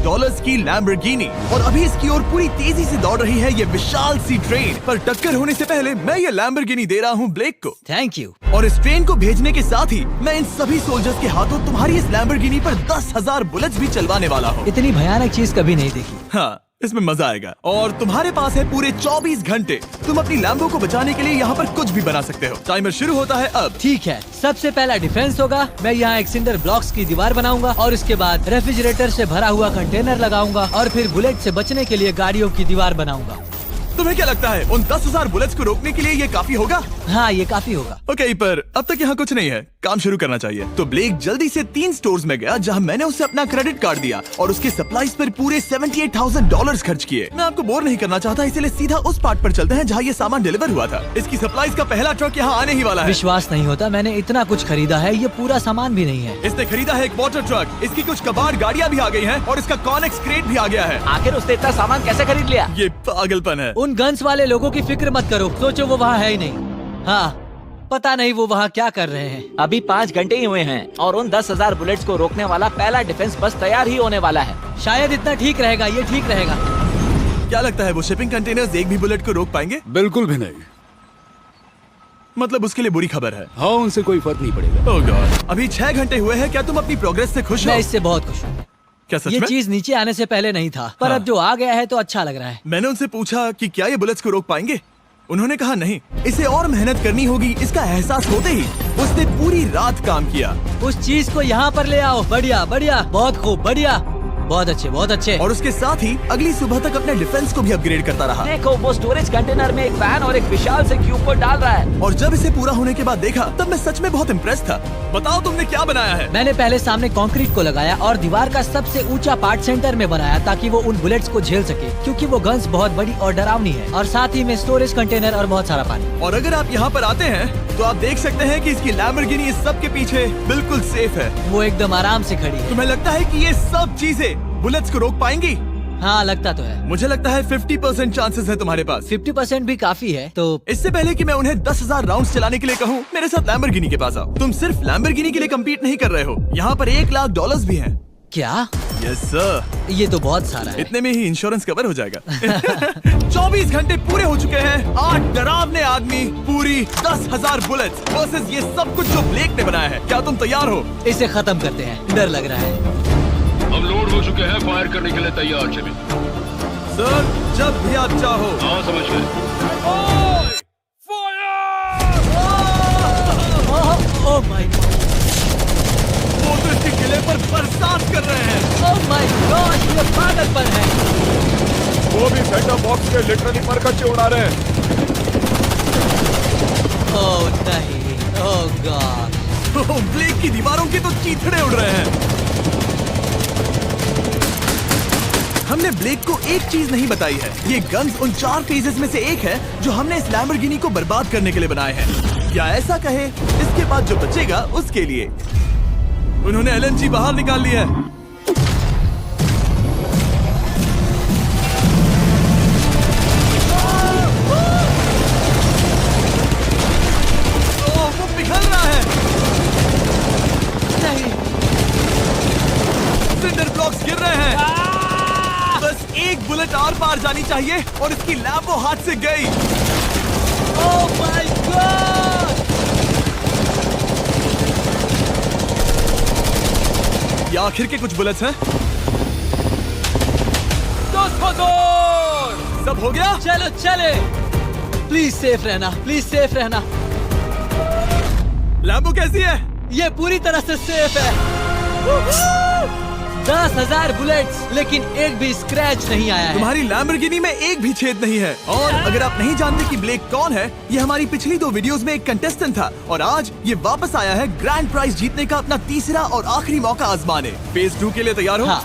$1,00,000 की लैम्बोर्गिनी। और अभी इसकी ओर पूरी तेजी से दौड़ रही है ये विशाल सी ट्रेन। पर टक्कर होने से पहले मैं ये लैम्बोर्गिनी दे रहा हूँ ब्लेक को। Thank you. और इस ट्रेन को भेजने के साथ ही मैं इन सभी सोल्जर्स के हाथों तुम्हारी इस लैम्बोर्गिनी पर 10,000 बुलेट्स भी चलवाने वाला हूँ। इतनी भयानक चीज कभी नहीं देखी। हाँ, इसमें मजा आएगा। और तुम्हारे पास है पूरे 24 घंटे। तुम अपनी लैम्बो को बचाने के लिए यहाँ पर कुछ भी बना सकते हो। टाइमर शुरू होता है अब। ठीक है, सबसे पहला डिफेंस होगा। मैं यहाँ एक सिंडर ब्लॉक्स की दीवार बनाऊंगा और इसके बाद रेफ्रिजरेटर से भरा हुआ कंटेनर लगाऊंगा और फिर बुलेट से बचने के लिए गाड़ियों की दीवार बनाऊंगा। तुम्हें क्या लगता है उन 10,000 बुलेट्स को रोकने के लिए ये काफी होगा? हाँ, ये काफी होगा। ओके, पर अब तक यहाँ कुछ नहीं है, काम शुरू करना चाहिए। तो ब्लेक जल्दी से 3 स्टोर्स में गया जहाँ मैंने उसे अपना क्रेडिट कार्ड दिया और उसके सप्लाईज पर पूरे $78,000 खर्च किए। मैं आपको बोर नहीं करना चाहता, इसलिए सीधा उस पार्ट पर चलते हैं जहाँ ये सामान डिलीवर हुआ था। इसकी सप्लाईज का पहला ट्रक यहाँ आने ही वाला है। विश्वास नहीं होता, मैंने इतना कुछ खरीदा है, ये पूरा सामान भी नहीं है। इसने खरीदा है एक वाटर ट्रक, इसकी कुछ कबाड़ गाड़ियाँ भी आ गई हैं और इसका कॉनेक्स क्रेट भी आ गया है। आखिर उसने इतना सामान कैसे खरीद लिया? ये पागलपन है। उन गन्स वाले लोगों की फिक्र मत करो, सोचो वो वहाँ है ही नहीं। हाँ, पता नहीं वो वहाँ क्या कर रहे हैं। अभी 5 घंटे ही हुए हैं और उन 10,000 बुलेट्स को रोकने वाला पहला डिफेंस बस तैयार ही होने वाला है। शायद इतना ठीक रहेगा, ये ठीक रहेगा। क्या लगता है वो शिपिंग कंटेनर्स एक भी बुलेट को रोक पाएंगे? बिल्कुल भी नहीं। मतलब उसके लिए बुरी खबर है। हाँ, उनसे कोई फर्क नहीं पड़ेगा। ओह गॉड, अभी 6 घंटे हुए हैं। क्या तुम अपनी प्रोग्रेस से खुश हो? मैं इससे बहुत खुश हूँ। क्या सच ये में? चीज नीचे आने से पहले नहीं था, पर हाँ। अब जो आ गया है तो अच्छा लग रहा है। मैंने उनसे पूछा कि क्या ये बुलेट्स को रोक पाएंगे। उन्होंने कहा नहीं, इसे और मेहनत करनी होगी। इसका एहसास होते ही उसने पूरी रात काम किया। उस चीज को यहाँ पर ले आओ। बढ़िया बढ़िया, बहुत खूब, बढ़िया, बहुत अच्छे, बहुत अच्छे। और उसके साथ ही अगली सुबह तक अपने डिफेंस को भी अपग्रेड करता रहा। देखो, वो स्टोरेज कंटेनर में एक फैन और एक विशाल से क्यूब को डाल रहा है। और जब इसे पूरा होने के बाद देखा तब मैं सच में बहुत इम्प्रेस था। बताओ तुमने क्या बनाया है? मैंने पहले सामने कंक्रीट को लगाया और दीवार का सबसे ऊंचा पार्ट सेंटर में बनाया ताकि वो उन बुलेट्स को झेल सके, क्योंकि वो गन्स बहुत बड़ी और डरावनी है। और साथ ही में स्टोरेज कंटेनर और बहुत सारा पानी। और अगर आप यहाँ पर आते हैं तो आप देख सकते हैं कि इसकी लैम्बोर्गिनी इस सब के पीछे बिल्कुल सेफ है। वो एकदम आराम से खड़ी है। तुम्हें लगता है कि ये सब चीजें बुलेट्स को रोक पाएंगी? हाँ, लगता तो है। मुझे लगता है 50% चांसेस है तुम्हारे पास। 50% भी काफी है। तो इससे पहले कि मैं उन्हें 10,000 राउंड्स चलाने के लिए कहूँ, मेरे साथ लैम्बोर्गिनी के पास आओ। तुम सिर्फ लैम्बोर्गिनी के लिए कम्पीट नहीं कर रहे हो, यहाँ पर $1,00,000 भी हैं। क्या? Yes sir. ये तो बहुत सारा है। इतने में ही इंश्योरेंस कवर हो जाएगा। 24 घंटे पूरे हो चुके हैं। 8 डरावने आदमी, पूरी 10,000 बुलेट्स वर्सेस ये सब कुछ जो ब्लेक ने बनाया है। क्या तुम तैयार हो? इसे खत्म करते हैं, डर लग रहा है। हम लोड हो चुके हैं, फायर करने के लिए तैयार। चलिए सर, जब भी आप चाहो। हाँ, समझ गए। ओह माय गॉड, वो तो इसके किले पर बरसात कर रहे हैं। ओह माय गॉड, ये पागलपन है। वो भी सेंटर बॉक्स के लिटरली पर कच्चे उड़ा रहे हैं। ओह नहीं, ओह गॉड। ब्लेक की दीवारों के तो चीथड़े उड़ रहे हैं। हमने ब्लेक को एक चीज नहीं बताई है, ये गन्स उन 4 फेजेस में से एक है जो हमने इस लैम्बोर्गिनी को बर्बाद करने के लिए बनाए हैं। या ऐसा कहे, इसके बाद जो बचेगा उसके लिए। उन्होंने LNG बाहर निकाल लिया है। वो पिघल रहा है। नहीं, सिंडर ब्लॉक्स गिर रहे हैं। बस एक बुलेट और पार जानी चाहिए और इसकी लैम्बो हाथ से गई। Oh my God. ये आखिर के कुछ बुलेट्स हैं। सब हो गया? चलो चले। प्लीज सेफ रहना, प्लीज सेफ रहना। लैम्बो कैसी है? ये पूरी तरह से सेफ है। 10,000 बुलेट्स, लेकिन एक भी स्क्रैच नहीं आया है। तुम्हारी लैम्बोर्गिनी में एक भी छेद नहीं है। और अगर आप नहीं जानते कि ब्लेक कौन है, ये हमारी पिछली 2 वीडियोस में एक कंटेस्टेंट था और आज ये वापस आया है ग्रैंड प्राइज जीतने का अपना तीसरा और आखिरी मौका आजमाने। फेज 2 के लिए तैयार हो? हाँ।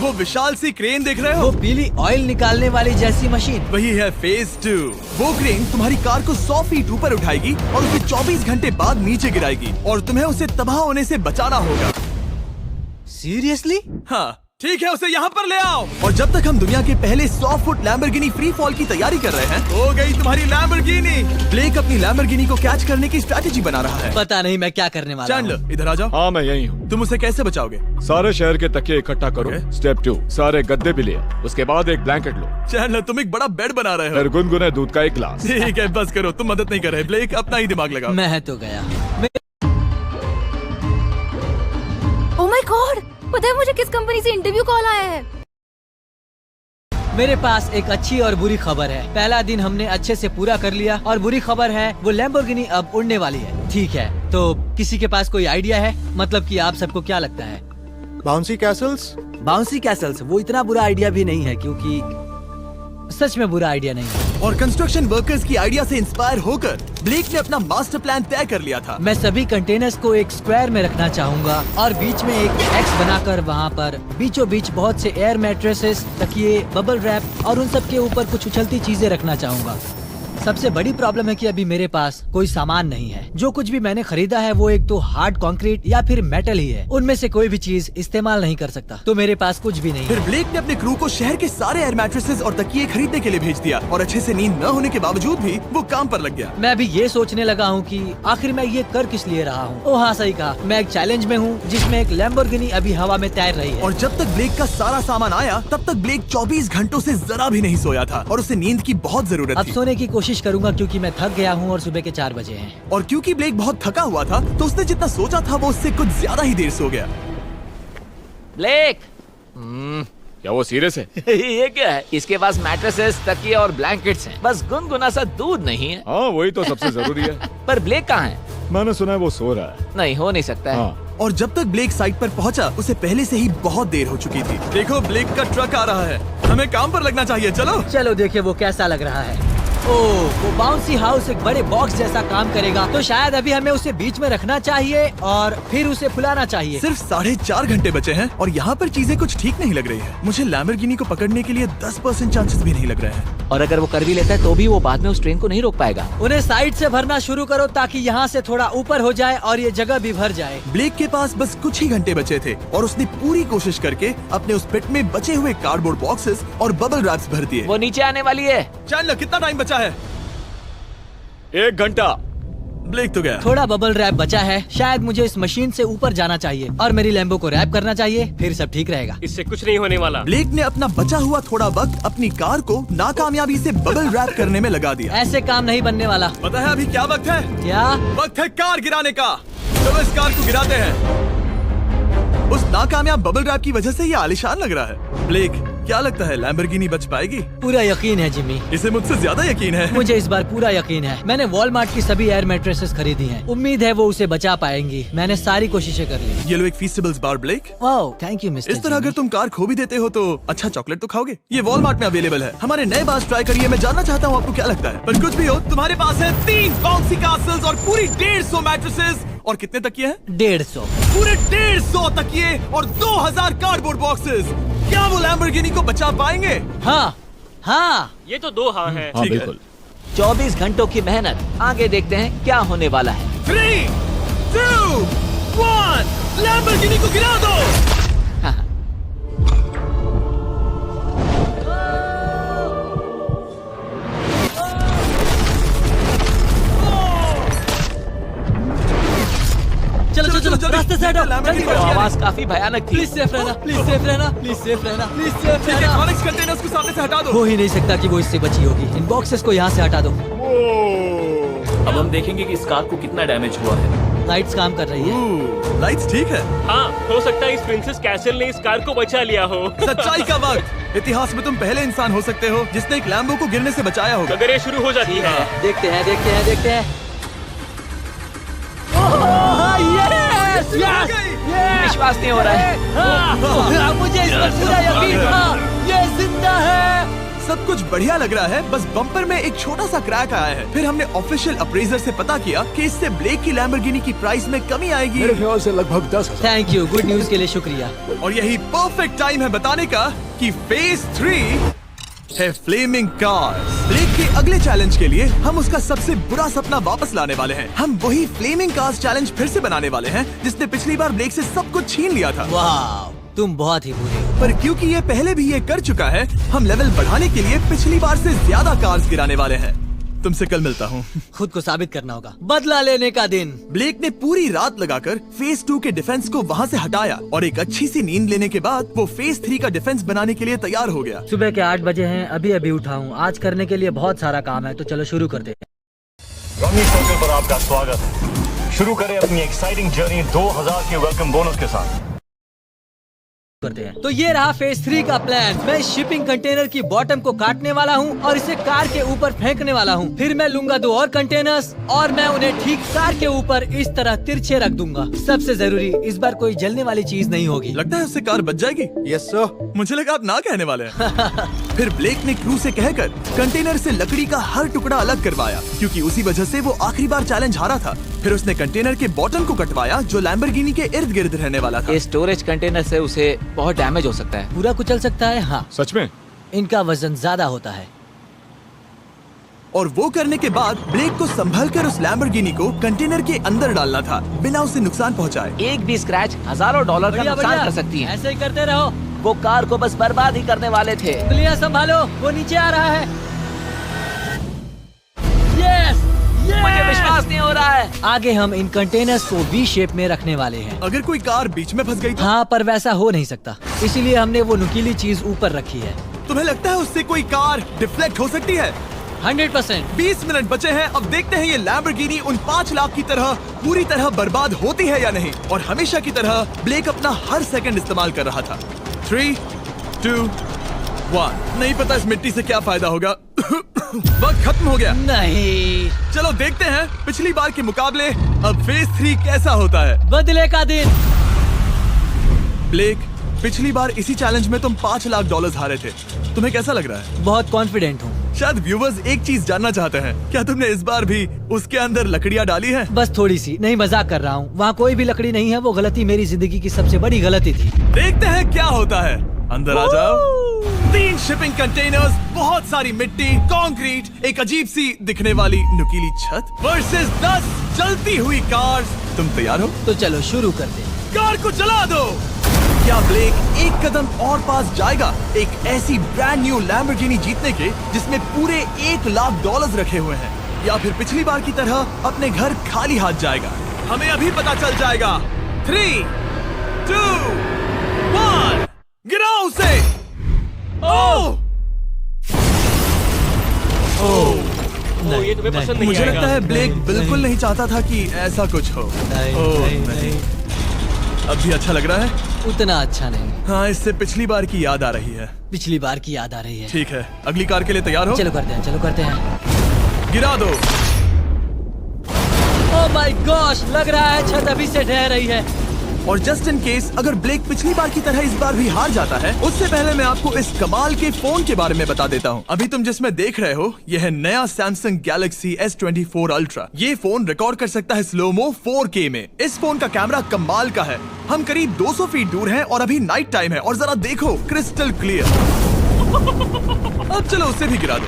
वो विशाल सी क्रेन देख रहे हो? वो पीली ऑयल निकालने वाली जैसी मशीन। वही है फेज 2। वो क्रेन तुम्हारी कार को 100 फीट ऊपर उठाएगी और उसे 24 घंटे बाद नीचे गिराएगी और तुम्हें उसे तबाह होने से बचाना होगा। सीरियसली? हाँ, ठीक है, उसे यहाँ पर ले आओ। और जब तक हम दुनिया के पहले 100 फुट लैम्बोर्गिनी फ्री फॉल की तैयारी कर रहे हैं, हो गई तुम्हारी लैम्बोर्गिनी। ब्लेक अपनी लैम्बोर्गिनी को कैच करने की स्ट्रैटेजी बना रहा है। पता नहीं मैं क्या करने वाला हूँ। चैंडलर इधर आ जाओ। हाँ, मैं यही हूँ। तुम उसे कैसे बचाओगे? सारे शहर के तकिए इकट्ठा करो। Okay. स्टेप 2, सारे गद्दे भी ले आओ। उसके बाद एक ब्लैंकेट लो। चैंडलर तुम एक बड़ा बेड बना रहे फिर हो। गुनगुने दूध का एक गिलास। ठीक है, बस करो, तुम मदद नहीं कर रहे। ब्लेक अपना ही दिमाग लगाओ। मैं तो गया। ओह माय गॉड, पता है मुझे किस कंपनी से इंटरव्यू कॉल आया है? मेरे पास एक अच्छी और बुरी खबर है। पहला दिन हमने अच्छे से पूरा कर लिया और बुरी खबर है वो लैम्बोर्गिनी अब उड़ने वाली है। ठीक है, तो किसी के पास कोई आइडिया है? मतलब कि आप सबको क्या लगता है? Bouncy Castle's? बाउंसी कैसल्स वो इतना बुरा आइडिया भी नहीं है, क्योंकि सच में बुरा आइडिया नहीं है। और कंस्ट्रक्शन वर्कर्स की आइडिया से इंस्पायर होकर ब्लेक ने अपना मास्टर प्लान तय कर लिया था। मैं सभी कंटेनर्स को एक स्क्वायर में रखना चाहूंगा और बीच में एक एक्स बनाकर वहाँ पर बीचों बीच बहुत से एयर मैट्रेसेस, तकिए, बबल रैप और उन सब के ऊपर कुछ उछलती चीजें रखना चाहूंगा। सबसे बड़ी प्रॉब्लम है कि अभी मेरे पास कोई सामान नहीं है। जो कुछ भी मैंने खरीदा है वो एक तो हार्ड कंक्रीट या फिर मेटल ही है। उनमें से कोई भी चीज इस्तेमाल नहीं कर सकता, तो मेरे पास कुछ भी नहीं फिर है। ब्लेक ने अपने क्रू को शहर के सारे एयर मैट्रेसेस और तकिए खरीदने के लिए भेज दिया और अच्छे से नींद न होने के बावजूद भी वो काम पर लग गया। मैं अभी ये सोचने लगा हूँ कि आखिर मैं ये कर किस लिए रहा हूँ। ओ हाँ, सही कहा, मैं एक चैलेंज में हूँ जिसमें एक लैम्बोर्गिनी अभी हवा में तैर रही है। और जब तक ब्लेक का सारा सामान आया तब तक ब्लेक 24 घंटों से जरा भी नहीं सोया था और उसे नींद की बहुत जरूरत अब थी। सोने की कोशिश करूंगा क्योंकि मैं थक गया हूँ और सुबह के 4 बजे हैं। और क्योंकि ब्लेक बहुत थका हुआ था तो उसने जितना सोचा था वो उससे कुछ ज्यादा ही देर सो गया। ब्लेक क्या वो सीरियस है? ये क्या है? इसके पास मैट्रेसेस, तकिए और ब्लैंकेट्स हैं। बस गुनगुना सा दूध नहीं है। हाँ, वही तो सबसे जरूरी है। पर ब्लेक कहाँ है? मैंने सुना है वो सो रहा है। नहीं, हो नहीं सकता है। हाँ, और जब तक ब्लेक साइट पर पहुंचा उसे पहले से ही बहुत देर हो चुकी थी। देखो, ब्लेक का ट्रक आ रहा है, हमें काम पर लगना चाहिए। चलो चलो देखिए वो कैसा लग रहा है। ओह, वो बाउंसी हाउस एक बड़े बॉक्स जैसा काम करेगा, तो शायद अभी हमें उसे बीच में रखना चाहिए और फिर उसे फुलाना चाहिए। सिर्फ 4.5 घंटे बचे हैं और यहाँ पर चीजें कुछ ठीक नहीं लग रही है। मुझे लैम्बोर्गिनी को पकड़ने के लिए 10% चांसेस भी नहीं लग रहे हैं। और अगर वो कर भी लेता है तो भी वो बाद में उस ट्रेन को नहीं रोक पाएगा। उन्हें साइड से भरना शुरू करो ताकि यहाँ से थोड़ा ऊपर हो जाए और ये जगह भी भर जाए। ब्लेक के पास बस कुछ ही घंटे बचे थे और उसने पूरी कोशिश करके अपने उस पिट में बचे हुए कार्डबोर्ड बॉक्सेस और बबल रैप्स भर दिए। वो नीचे आने वाली है। चैंडलर, कितना टाइम बचा है? 1 घंटा। ब्लेक तो गया। थोड़ा बबल रैप बचा है। शायद मुझे इस मशीन से ऊपर जाना चाहिए और मेरी लैम्बो को रैप करना चाहिए, फिर सब ठीक रहेगा। इससे कुछ नहीं होने वाला। ब्लेक ने अपना बचा हुआ थोड़ा वक्त अपनी कार को नाकामयाबी से बबल रैप करने में लगा दिया। ऐसे काम नहीं बनने वाला। पता है अभी क्या वक्त है? क्या? वक्त है कार गिराने का। चलो इस कार को गिराते हैं। उस नाकामयाब बबल रैप की वजह से ये आलिशान लग रहा है। ब्लेक, क्या लगता है लैम्बोर्गिनी बच पाएगी? पूरा यकीन है जिमी। इसे मुझसे ज्यादा यकीन है। मुझे इस बार पूरा यकीन है। मैंने वॉलमार्ट की सभी एयर मैट्रेसेस खरीदी हैं। उम्मीद है वो उसे बचा पाएंगी। मैंने सारी कोशिशें कर ली। ये लो एक फीस्टेबल्स बार ब्लेक। Wow, thank you mister. इस तरह अगर तुम कार खो भी देते हो तो अच्छा चॉकलेट तो खाओगे। ये वॉलमार्ट में अवेलेबल है। हमारे नए बार ट्राई करिए। मैं जानना चाहता हूँ आपको क्या लगता है। पर कुछ भी हो, तुम्हारे पास है 3 बाउंसी कासल्स और पूरी 150 मैट्रेसेस और कितने तकिए हैं? 150। पूरे 150 तकिए और 2000 कार्डबोर्ड बॉक्सेस। क्या वो लैम्बोर्गिनी को बचा पाएंगे? हाँ हाँ, ये तो 2 हाँ है। हाँ, ठीक है। बिल्कुल। 24 घंटों की मेहनत। आगे देखते हैं क्या होने वाला है। 3, 2, 1, लैम्बोर्गिनी को गिरा दो। चलो चलो चलो, रास्ते से हटो। जल्दी वो करो। आवाज काफी भयानक थी। प्लीज सेफ रहना, प्लीज सेफ रहना, प्लीज सेफ रहना, प्लीज सेफ रहना। इलेक्ट्रॉनिक्स कंटेनर्स को सामने से हटा दो। हो ही नहीं सकता कि वो इससे बची होगी। इन बॉक्सेस को यहाँ से हटा दो। अब हम देखेंगे कि इस कार को कितना डैमेज हुआ है। लाइट्स काम कर रही है। लाइट्स ठीक है। हाँ, हो सकता है इस प्रिंसेस कैसल ने इस कार को बचा लिया हो। सच्चाई का वक्त। इतिहास में तुम पहले इंसान हो सकते हो जिसने एक लैम्बो को गिरने से बचाया होगा। अगर ये शुरू हो जाती है। देखते हैं देखते हैं देखते हैं। Yes yes yes. विश्वास नहीं हो रहा है। हाँ, मुझे इस पर पूरा यकीन था। ये जिंदा है। सब कुछ बढ़िया लग रहा है, बस बम्पर में एक छोटा सा क्रैक आया है। फिर हमने ऑफिशियल अप्रेजर से पता किया कि इससे ब्लेक की लैम्बोर्गिनी की प्राइस में कमी आएगी। मेरे ख्याल से लगभग 10,000। थैंक यू, गुड न्यूज के लिए शुक्रिया। और यही परफेक्ट टाइम है बताने का कि फेज 3 है फ्लेमिंग कार्स। ब्लेक के अगले चैलेंज के लिए हम उसका सबसे बुरा सपना वापस लाने वाले हैं। हम वही फ्लेमिंग कार्स चैलेंज फिर से बनाने वाले हैं जिसने पिछली बार ब्लेक से सब कुछ छीन लिया था। वाह, तुम बहुत ही बुरे हो। पर क्योंकि ये पहले भी ये कर चुका है, हम लेवल बढ़ाने के लिए पिछली बार से ज्यादा कार्स गिराने वाले हैं। तुमसे कल मिलता हूँ। खुद को साबित करना होगा। बदला लेने का दिन। ब्लेक ने पूरी रात लगाकर फेज 2 के डिफेंस को वहाँ से हटाया और एक अच्छी सी नींद लेने के बाद वो फेज 3 का डिफेंस बनाने के लिए तैयार हो गया। सुबह के 8 बजे हैं, अभी अभी उठा हूँ। आज करने के लिए बहुत सारा काम है, तो चलो शुरू करते हैं। रॉकी सर्कल पर आपका स्वागत है। शुरू करें अपनी एक्साइटिंग जर्नी 2000 के वेलकम बोनस के साथ। करते हैं। तो ये रहा फेज 3 का प्लान। मैं इस शिपिंग कंटेनर की बॉटम को काटने वाला हूँ और इसे कार के ऊपर फेंकने वाला हूँ। फिर मैं लूंगा 2 और कंटेनर्स और मैं उन्हें ठीक कार के ऊपर इस तरह तिरछे रख दूंगा। सबसे जरूरी, इस बार कोई जलने वाली चीज नहीं होगी। लगता है उससे कार बच जाएगी। Yes sir. मुझे लगा आप ना कहने वाले हैं। फिर ब्लेक ने क्रू से कहकर कंटेनर से लकड़ी का हर टुकड़ा अलग करवाया, क्योंकि उसी वजह से वो आखिरी बार चैलेंज हारा था। फिर उसने कंटेनर के बॉटम को कटवाया जो लैम्बोर्गिनी के इर्द गिर्द रहने वाला था। इस स्टोरेज कंटेनर से उसे बहुत डैमेज हो सकता है। पूरा कुचल सकता है। हाँ, सच में? इनका वजन ज्यादा होता है। और वो करने के बाद ब्लेक को संभलकर उस लैम्बोर्गिनी को कंटेनर के अंदर डालना था, बिना उसे नुकसान पहुंचाए। एक भी स्क्रैच हजारों डॉलर का बढ़िया, नुकसान बढ़िया। कर सकती है। ऐसे ही करते रहो। वो कार को बस बर्बाद ही करने वाले थे। उंगलियां संभालो, वो नीचे आ रहा है। यस, मुझे विश्वास नहीं हो रहा है। आगे हम इन कंटेनर्स को वी शेप में रखने वाले हैं। अगर कोई कार बीच में फंस गई तो? हाँ, पर वैसा हो नहीं सकता, इसीलिए हमने वो नुकीली चीज ऊपर रखी है। तुम्हें लगता है उससे कोई कार डिफ्लेक्ट हो सकती है? 100%। 20 मिनट बचे हैं। अब देखते हैं ये लैम्बोर्गिनी उन 5 लाख की तरह पूरी तरह बर्बाद होती है या नहीं। और हमेशा की तरह ब्लेक अपना हर सेकंड इस्तेमाल कर रहा था। 3, 2, 1। नहीं पता इस मिट्टी से क्या फायदा होगा। वक्त खत्म हो गया। नहीं, चलो देखते हैं पिछली बार के मुकाबले अब फेज 3 कैसा होता है। बदले का दिन। ब्लेक, पिछली बार इसी चैलेंज में तुम $5 लाख हारे थे। तुम्हें कैसा लग रहा है? बहुत कॉन्फिडेंट हूँ। शायद व्यूवर्स एक चीज जानना चाहते हैं, क्या तुमने इस बार भी उसके अंदर लकड़ियाँ डाली हैं? बस थोड़ी सी। नहीं, मजाक कर रहा हूँ। वहाँ कोई भी लकड़ी नहीं है। वो गलती मेरी जिंदगी की सबसे बड़ी गलती थी। देखते हैं क्या होता है। अंदर आ जाओ। 3 शिपिंग कंटेनर्स, बहुत सारी मिट्टी, कंक्रीट, एक अजीब सी दिखने वाली नुकीली छत वर्सेस 10 जलती हुई कार्स। तुम तैयार हो? तो चलो शुरू करते हैं। कार को चला दो। क्या ब्लेक एक कदम और पास जाएगा एक ऐसी ब्रांड न्यू लैम्बोर्गिनी जीतने के जिसमें पूरे $1 लाख रखे हुए हैं, या फिर पिछली बार की तरह अपने घर खाली हाथ जाएगा? हमें अभी पता चल जाएगा। 3, 2, 1, गिराओ उसे। ओह! ओ, ये तुम्हें पसंद नहीं मुझे आएगा। लगता है ब्लेक बिल्कुल नहीं चाहता था कि ऐसा कुछ हो। ओह, नहीं। अब भी अच्छा लग रहा है? उतना अच्छा नहीं। हाँ, इससे पिछली बार की याद आ रही है। पिछली बार की याद आ रही है। ठीक है, अगली कार के लिए तैयार हो? चलो करते हैं, चलो करते हैं। गिरा दो। ओह माय गॉश, लग रहा है छत अभी से ढह रही है। और जस्ट इन केस अगर ब्लेक पिछली बार की तरह इस बार भी हार जाता है, उससे पहले मैं आपको इस कमाल के फोन के बारे में बता देता हूँ। अभी तुम जिसमें देख रहे हो, यह है नया सैमसंग गैलेक्सी S24 अल्ट्रा। ये फोन रिकॉर्ड कर सकता है स्लोमो 4K में। इस फोन का कैमरा कमाल का है। हम करीब 200 फीट दूर हैं और अभी नाइट टाइम है, और जरा देखो, क्रिस्टल क्लियर। अब चलो उसे भी गिरा दो।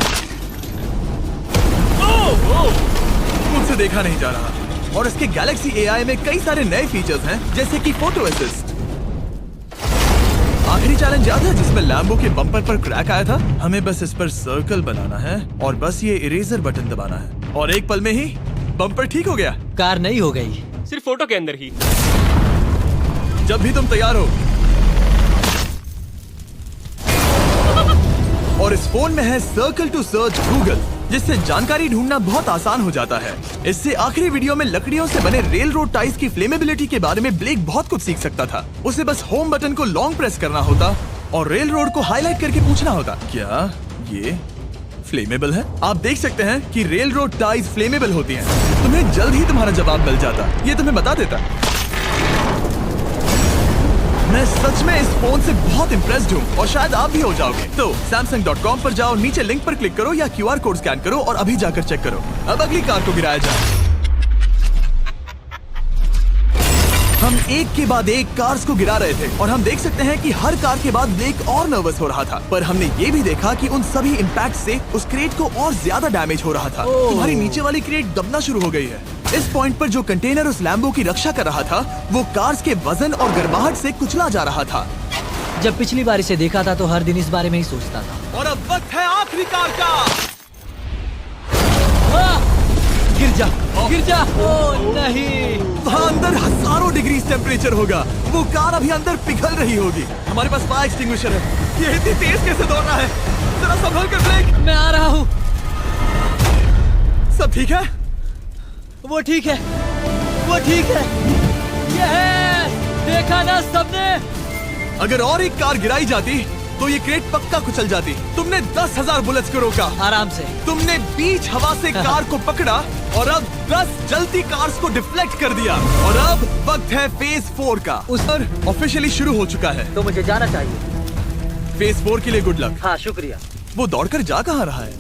मुझसे देखा नहीं जा रहा। और इसके गैलेक्सी AI में कई सारे नए फीचर्स हैं, जैसे कि फोटो असिस्ट। आखिरी चैलेंज याद है जिसमें लैम्बो के बम्पर पर क्रैक आया था? हमें बस इस पर सर्कल बनाना है और बस ये इरेजर बटन दबाना है, और एक पल में ही बम्पर ठीक हो गया। कार नहीं हो गई, सिर्फ फोटो के अंदर ही। जब भी तुम तैयार हो। और इस फोन में है सर्कल टू सर्च गूगल, जिससे जानकारी ढूंढना बहुत आसान हो जाता है। इससे आखिरी वीडियो में लकड़ियों से बने रेल रोड टाइज की फ्लेमेबिलिटी के बारे में ब्लेक बहुत कुछ सीख सकता था। उसे बस होम बटन को लॉन्ग प्रेस करना होता और रेल रोड को हाईलाइट करके पूछना होता, क्या ये फ्लेमेबल है? आप देख सकते हैं कि रेल रोड टाइज फ्लेमेबल होती हैं। तुम्हें जल्द ही तुम्हारा जवाब मिल जाता। ये तुम्हें बता देता। मैं सच में इस फोन से बहुत इम्प्रेस्ड हूँ, और शायद आप भी हो जाओगे। तो Samsung.com पर जाओ, नीचे लिंक पर क्लिक करो या QR कोड स्कैन करो और अभी जाकर चेक करो। अब अगली कार को गिराया जाए। हम एक के बाद एक कार्स को गिरा रहे थे, और हम देख सकते हैं कि हर कार के बाद ब्लेक और नर्वस हो रहा था। पर हमने ये भी देखा कि उन सभी इम्पैक्ट से उस क्रेट को और ज्यादा डैमेज हो रहा था। तुम्हारी नीचे वाली क्रेट दबना शुरू हो गई है। इस पॉइंट पर जो कंटेनर उस लैम्बो की रक्षा कर रहा था, वो कार्स के वजन और गर्माहट से कुचला जा रहा था। जब पिछली बार इसे देखा था तो हर दिन इस बारे में ही सोचता था। और अब वक्त है आखिरी कार का। गिर जा, गिर जा। ओह नहीं। वहाँ अंदर हजारों डिग्री टेम्परेचर होगा। वो कार अभी अंदर पिघल रही होगी। हमारे पास फायर एक्सटिंग्विशर है। ये इतनी तेज कैसे दौड़ रहा है? जरा संभल कर ब्लेक। मैं आ रहा हूँ। सब ठीक है? वो ठीक है, वो ठीक है। ये है, देखा ना सबने। अगर और एक कार गिराई जाती तो ये क्रेट पक्का कुचल जाती। तुमने 10,000 बुलेट्स को रोका। आराम से। तुमने बीच हवा से कार को पकड़ा और अब 10 जलती कार्स को डिफ्लेक्ट कर दिया। और अब वक्त है फेज 4 का। उस पर ऑफिशियली शुरू हो चुका है। तो मुझे जाना चाहिए। फेज 4 के लिए गुड लक। हाँ शुक्रिया। वो दौड़कर जा कहाँ रहा है?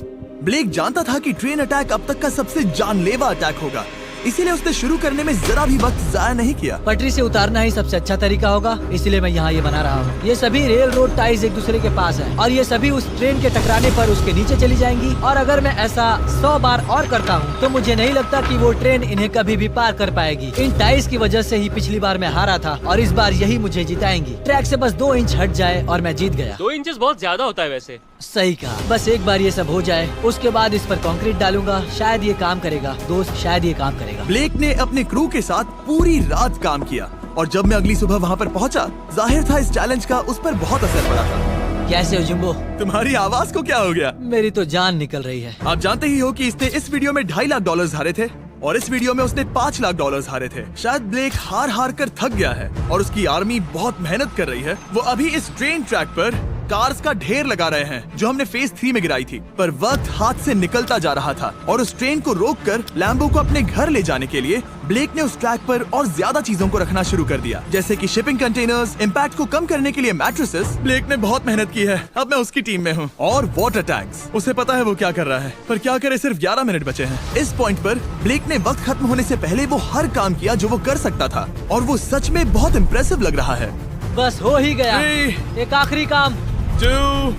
ब्लेक जानता था कि ट्रेन अटैक अब तक का सबसे जानलेवा अटैक होगा, इसीलिए उसने शुरू करने में जरा भी वक्त जाया नहीं किया। पटरी से उतारना ही सबसे अच्छा तरीका होगा, इसलिए मैं यहाँ ये बना रहा हूँ। ये सभी रेल रोड टाइज एक दूसरे के पास है और ये सभी उस ट्रेन के टकराने पर उसके नीचे चली जाएंगी। और अगर मैं ऐसा 100 बार और करता हूँ तो मुझे नहीं लगता कि वो ट्रेन इन्हें कभी भी पार कर पाएगी। इन टाइज की वजह से ही पिछली बार मैं हारा था और इस बार यही मुझे जिताएंगी। ट्रैक से बस 2 इंच हट जाए और मैं जीत गया। 2 इंचेस बहुत ज्यादा होता है वैसे। सही कहा। बस एक बार ये सब हो जाए, उसके बाद इस पर कंक्रीट डालूंगा। शायद ये काम करेगा दोस्त, शायद ये काम करेगा। ब्लेक ने अपने क्रू के साथ पूरी रात काम किया और जब मैं अगली सुबह वहाँ पर पहुँचा, जाहिर था इस चैलेंज का उस पर बहुत असर पड़ा था। कैसे हो जुम्बो? तुम्हारी आवाज को क्या हो गया? मेरी तो जान निकल रही है। आप जानते ही हो कि इसने इस वीडियो में $2.5 लाख हारे थे और इस वीडियो में उसने $5 लाख हारे थे। शायद ब्लेक हार हार कर थक गया है और उसकी आर्मी बहुत मेहनत कर रही है। वो अभी इस ट्रेन ट्रैक पर कार्स का ढेर लगा रहे हैं जो हमने फेज 3 में गिराई थी। पर वक्त हाथ से निकलता जा रहा था और उस ट्रेन को रोककर लैम्बो को अपने घर ले जाने के लिए ब्लेक ने उस ट्रैक पर और ज्यादा चीजों को रखना शुरू कर दिया, जैसे कि शिपिंग कंटेनर्स, इम्पैक्ट को कम करने के लिए मैट्रेसेस। ब्लेक ने बहुत मेहनत की है, अब मैं उसकी टीम में हूँ। और वाटर टैंक्स, उसे पता है वो क्या कर रहा है, पर क्या करे, सिर्फ 11 मिनट बचे हैं। इस पॉइंट पर ब्लेक ने वक्त खत्म होने से पहले वो हर काम किया जो वो कर सकता था और वो सच में बहुत इम्प्रेसिव लग रहा है। बस हो ही गया। 3, एक आखिरी काम। 2,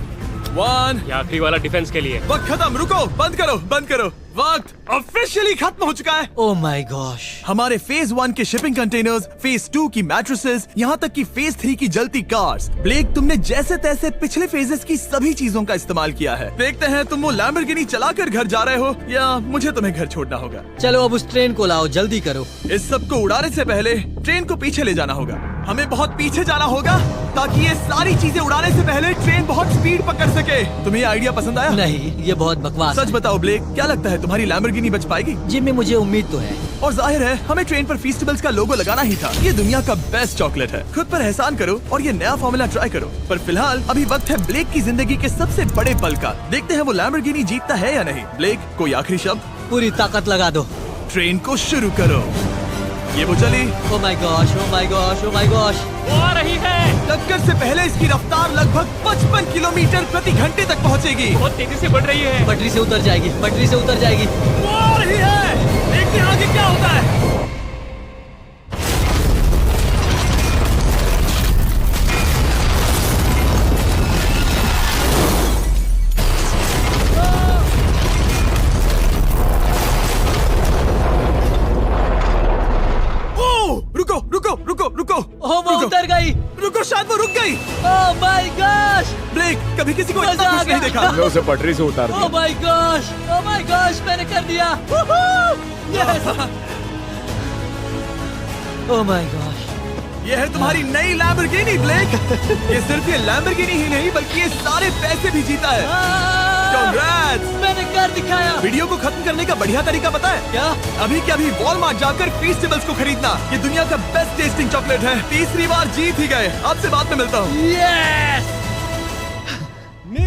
1। ये आखिरी वाला डिफेंस के लिए। वक्त खत्म, रुको, बंद करो, बंद करो। वक्त ऑफिशियली खत्म हो चुका है। Oh my gosh. हमारे फेज 1 के शिपिंग कंटेनर्स, फेज 2 की मैट्रेसेस, यहाँ तक कि फेज 3 की जलती कार्स। ब्लेक, तुमने जैसे तैसे पिछले फेजेस की सभी चीजों का इस्तेमाल किया है। देखते हैं तुम वो लैम्बोर्गिनी चलाकर घर जा रहे हो या मुझे तुम्हें घर छोड़ना होगा। चलो अब उस ट्रेन को लाओ, जल्दी करो। इस सब को उड़ाने से पहले ट्रेन को पीछे ले जाना होगा। हमें बहुत पीछे जाना होगा ताकि ये सारी चीजें उड़ाने से पहले ट्रेन बहुत स्पीड पकड़ सके। तुम्हें ये आइडिया पसंद आया? नहीं, ये बहुत बकवास सच बताओ ब्लेक, क्या लगता है तुम्हारी लैम्बोर्गिनी बच पाएगी? जिम्मी, मुझे उम्मीद तो है। और जाहिर है हमें ट्रेन पर फेस्टिवल्स का लोगो लगाना ही था। ये दुनिया का बेस्ट चॉकलेट है। खुद पर एहसान करो और ये नया फॉर्मूला ट्राई करो। पर फिलहाल अभी वक्त है ब्लेक की जिंदगी के सबसे बड़े पल का। देखते हैं वो लैम्बोर्गिनी जीतता है या नहीं। ब्लेक, कोई आखिरी शब्द? पूरी ताकत लगा दो। ट्रेन को शुरू करो। ये वो चली। Oh my gosh, oh my gosh, oh my gosh. वो आ रही है। टक्कर से पहले इसकी रफ्तार लगभग 55 किलोमीटर प्रति घंटे तक पहुंचेगी। बहुत तेजी से बढ़ रही है। पटरी से उतर जाएगी, पटरी से उतर जाएगी। वो आ रही है। देखते हैं आगे क्या होता है। ओह, वो उतर गई। रुको, शायद वो रुक गई। Oh my gosh. ब्लेक, कभी किसी को इतना मजा आ खुश नहीं गया। देखा। मैं उसे पटरी से उतार ओह दिया। My gosh, oh my gosh, मैंने कर दिया। यस। Oh my gosh. ये है तुम्हारी नई लैम्बोर्गिनी ब्लेक। ये सिर्फ ये लैम्बोर्गिनी ही नहीं बल्कि ये सारे पैसे भी जीता है। Congrats! मैंने कर दिखाया। वीडियो को खत्म करने का बढ़िया तरीका पता है क्या? अभी के अभी वॉलमार्ट जाकर फेस्टिवल्स को खरीदना। ये दुनिया का बेस्ट टेस्टिंग चॉकलेट है। तीसरी बार जीत ही गए। आपसे बाद में मिलता हूँ। यस।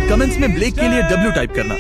कमेंट्स में ब्लेक के लिए W टाइप करना।